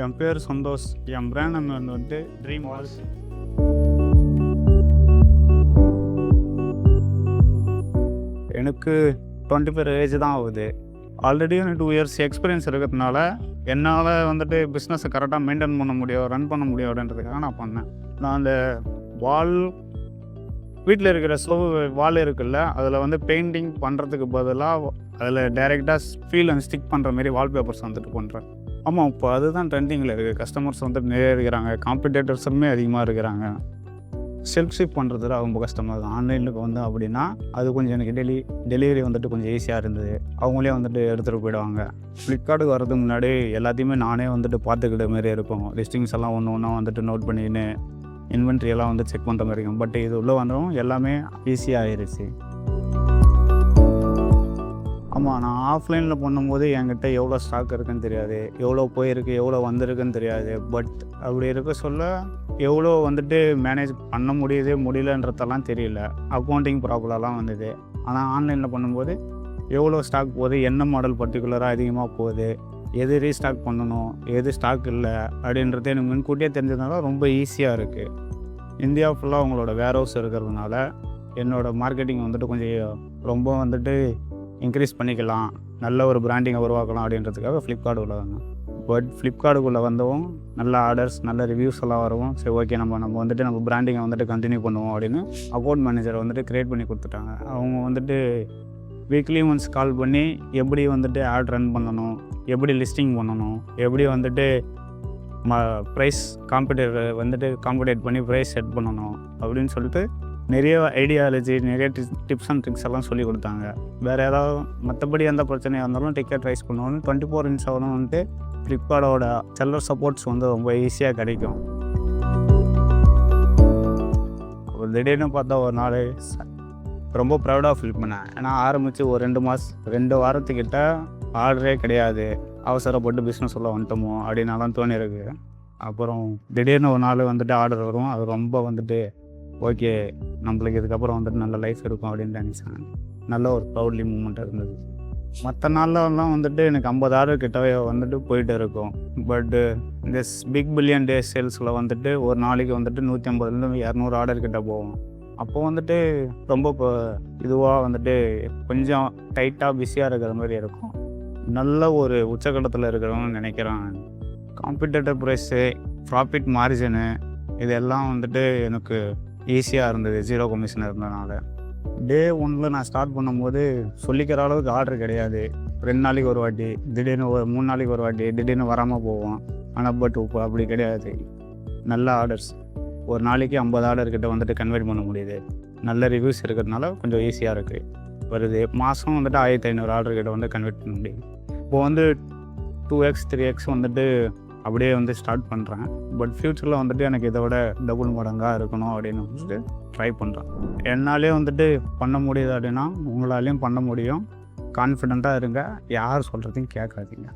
என் பேர் சந்தோஷ். என் brand name வந்துட்டு dream Waals. எனக்கு 25 ஏஜ் தான் ஆகுது. ஆல்ரெடி 2 இயர்ஸ் எக்ஸ்பீரியன்ஸ் இருக்கிறதுனால என்னால் வந்துட்டு பிஸ்னஸை கரெக்டாக மெயின்டைன் பண்ண முடியும், ரன் பண்ண முடியும் அப்படின்றதுக்காக நான் பண்ணேன். நான் அந்த வால் வீட்டில் இருக்கிற வால் இருக்குல்ல, அதில் வந்து பெயிண்டிங் பண்ணுறதுக்கு பதிலாக அதில் டைரெக்டாக ஃபீல் அண்ட் ஸ்டிக் பண்ணுற மாதிரி வால்பேப்பர்ஸ் வந்துட்டு பண்ணுறேன். ஆமாம், இப்போ அதுதான் ட்ரெண்டிங்கில் இருக்குது. கஸ்டமர்ஸ் வந்துட்டு நிறைய இருக்கிறாங்க, காம்படிட்டர்ஸுமே அதிகமாக இருக்கிறாங்க. செல்ஃப் ஷிப் பண்ணுறதுல ரொம்ப கஷ்டமாக இருக்குது. ஆன்லைனுக்கு வந்து அப்படின்னா அது கொஞ்சம் எனக்கு டெலிவரி வந்துட்டு கொஞ்சம் ஈஸியாக இருந்தது. அவங்களே வந்துட்டு எடுத்துகிட்டு போயிடுவாங்க. ஃப்ளிப்கார்ட்டுக்கு வரதுக்கு முன்னாடி எல்லாத்தையுமே நானே வந்துட்டு பார்த்துக்கிட்ட மாரி இருக்கும். லிஸ்டிங்ஸ் எல்லாம் ஒன்று ஒன்றா வந்துட்டு நோட் பண்ணிக்கின்னு இன்வென்ட்ரி எல்லாம் வந்து செக் பண்ணுற மாதிரி இருக்கும். பட் இது உள்ளே வந்தோம் எல்லாமே ஈஸியாக ஆயிடுச்சு. ஆமாம், நான் ஆஃப்லைனில் பண்ணும்போது என்கிட்ட எவ்வளோ ஸ்டாக் இருக்குதுன்னு தெரியாது, எவ்வளோ போயிருக்கு எவ்வளோ வந்திருக்குன்னு தெரியாது. பட் அப்படி இருக்க சொல்ல எவ்வளோ வந்துட்டு மேனேஜ் பண்ண முடியலன்றதெல்லாம் தெரியல. அக்கௌண்டிங் ப்ராப்ளம்லாம் வந்தது. ஆனால் ஆன்லைனில் பண்ணும்போது எவ்வளோ ஸ்டாக் போகுது, என்ன மாடல் பர்டிகுலராக அதிகமாக போகுது, எது ரீஸ்டாக் பண்ணணும், எது ஸ்டாக் இல்லை அப்படின்றது எனக்கு முன்கூட்டியே தெரிஞ்சதுனால ரொம்ப ஈஸியாக இருக்குது. இந்தியா ஃபுல்லாக அவங்களோட வேர்ஹவுஸ் இருக்கிறதுனால என்னோடய மார்க்கெட்டிங் வந்துட்டு கொஞ்சம் ரொம்ப வந்துட்டு இன்க்ரீஸ் பண்ணிக்கலாம், நல்ல ஒரு பிராண்டிங்கை உருவாக்கலாம் அப்படின்றதுக்காக ஃப்ளிப்கார்ட் உள்ள வந்தேன். பட் ஃப்ளிப்கார்ட்டுக்குள்ளே வந்தவும் நல்ல ஆர்டர்ஸ், நல்ல ரிவ்யூஸ் எல்லாம் வரவும் சரி ஓகே நம்ம வந்துட்டு நம்ம பிராண்டிங்கை வந்துட்டு கண்டினியூ பண்ணுவோம் அப்படின்னு அக்கௌண்ட் மேனேஜரை வந்துட்டு க்ரியேட் பண்ணி கொடுத்துட்டாங்க. அவங்க வந்துட்டு வீக்லி ஒன்ஸ் கால் பண்ணி எப்படி வந்துட்டு ஆட் ரன் பண்ணணும், எப்படி லிஸ்டிங் பண்ணணும், எப்படி வந்துட்டு ப்ரைஸ் காம்படேட் பண்ணி ப்ரைஸ் செட் பண்ணணும் அப்படின்னு சொல்லிட்டு நிறைய ஐடியாலஜி, நிறைய டிப்ஸ் அண்ட் ட்ரிக்ஸ் எல்லாம் சொல்லி கொடுத்தாங்க. வேறு ஏதாவது மற்றபடி எந்த பிரச்சனையாக இருந்தாலும் டிக்கெட் ரைஸ் பண்ணுவோம். 24/7 வந்துட்டு ஃப்ளிப்கார்ட்டோட செல்லர் சப்போர்ட்ஸ் வந்து ரொம்ப ஈஸியாக கிடைக்கும். திடீர்னு பார்த்தா ஒரு நாள் ரொம்ப ப்ரௌடாக ஃபீல் பண்ணேன். ஏன்னா ஆரம்பித்து ஒரு 2 வாரத்துக்கிட்ட ஆர்டரே கிடையாது, அவசரப்பட்டு பிஸ்னஸ் உள்ள வந்துட்டோமோ அப்படின்னாலாம் தோணிருக்கு. அப்புறம் திடீர்னு ஒரு நாள் வந்துட்டு ஆர்டர் வரும். அது ரொம்ப வந்துட்டு ஓகே நம்மளுக்கு இதுக்கப்புறம் வந்துட்டு நல்ல லைஃப் இருக்கும் அப்படின்னு நினச்சேன். நல்ல ஒரு ப்ரௌட்லி மூமெண்ட்டாக இருந்தது. மற்ற நாள்லலாம் வந்துட்டு எனக்கு 50 ஆர்டர் கிட்டவே வந்துட்டு போயிட்டு இருக்கும். பட்டு இந்த பிக் பில்லியன் டே சேல்ஸில் வந்துட்டு ஒரு நாளைக்கு வந்துட்டு 150-200 ஆர்டர் கிட்ட போகும். அப்போது வந்துட்டு ரொம்ப இதுவாக வந்துட்டு கொஞ்சம் டைட்டாக பிஸியாக இருக்கிற மாதிரி இருக்கும். நல்ல ஒரு உச்சக்கட்டத்தில் இருக்கிறவங்க நினைக்கிறேன். காம்படிட்டர் ப்ரைஸு, ப்ராஃபிட் மார்ஜினு இதெல்லாம் வந்துட்டு எனக்கு ஈஸியாக இருந்தது 0 கமிஷன் இருந்ததுனால. டே 1 நான் ஸ்டார்ட் பண்ணும்போது சொல்லிக்கிற அளவுக்கு ஆர்டர் கிடையாது. 2 நாளைக்கு ஒரு வாட்டி, திடீர்னு 3 நாளைக்கு ஒரு வாட்டி, திடீர்னு வராமல் போவோம். ஆனால் பட் இப்போ அப்படி கிடையாது. நல்ல ஆர்டர்ஸ், ஒரு நாளைக்கு 50 ஆர்டர் கிட்ட வந்துட்டு கன்வெர்ட் பண்ண முடியுது. நல்ல ரிவ்யூஸ் இருக்கிறதுனால கொஞ்சம் ஈஸியாக இருக்குது. வருது மாதம் வந்துட்டு 1500 ஆர்டர் கிட்ட வந்து கன்வெர்ட் பண்ண முடியும். இப்போது வந்து 2x 3x வந்துட்டு அப்படியே வந்து ஸ்டார்ட் பண்ணுறேன். பட் ஃப்யூச்சரில் வந்துட்டு எனக்கு இதை விட டபுள் மடங்காக இருக்கணும் அப்படின்னு வந்துட்டு ட்ரை பண்ணுறேன். என்னாலே வந்துட்டு பண்ண முடியுது அப்படின்னா உங்களாலேயும் பண்ண முடியும். கான்ஃபிடெண்ட்டாக இருங்க, யார் சொல்கிறதையும் கேட்காதீங்க.